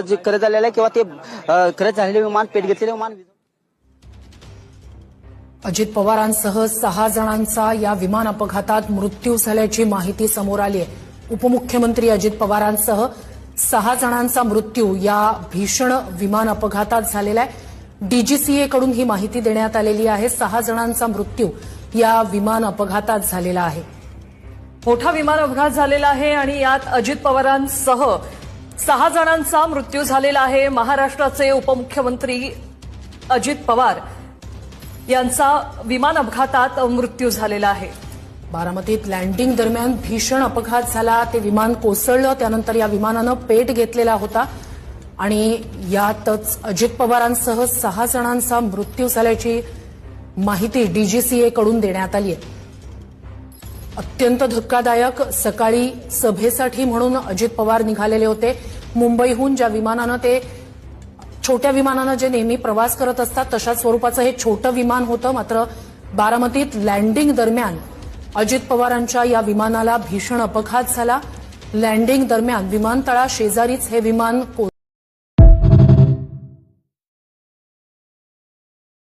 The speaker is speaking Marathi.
जे खरं झालेलं आहे किंवा ते खरंच झालेले विमान पेट घेतलेले विमान। अजित पवारांसह 6 जणांचा या विमान अपघातात मृत्यू झाल्याची माहिती समोर आली आहे। उपमुख्यमंत्री अजित पवारांसह 6 जणांचा मृत्यू या भीषण विमान अपघातात झालेला आहे। डीजीसीए कडून ही माहिती देण्यात आलेली आहे। 6 जणांचा मृत्यू या विमान अपघातात झालेला आहे। मोठा विमान अपघात झालेला आहे आणि यात अजित पवारांसह 6 जणांचा मृत्यू झालेला आहे। महाराष्ट्राचे उपमुख्यमंत्री अजित पवार यांचा विमान अपघातात मृत्यू झालेला आहे। बारामतीत लँडिंग दरम्यान भीषण अपघात झाला। ते विमान कोसळलं, त्यानंतर या विमानानं पेट घेतलेला होता आणि यातच अजित पवारांसह 6 जणांचा मृत्यू झाल्याची माहिती डीजीसीए कडून देण्यात आली आहे। अत्यंत धक्कादायक। सकाळी सभेसाठी म्हणून अजित पवार निघालेले होते मुंबईहून। ज्या विमानानं ते छोट्या विमानानं जे नेहमी प्रवास करत असतात तशाच स्वरूपाचं हे छोटं विमान होतं। मात्र बारामतीत लँडिंग दरम्यान अजित पवारांच्या या विमानाला भीषण अपघात झाला। लँडिंग दरम्यान विमानतळा शेजारीच हे विमान कोसळलं।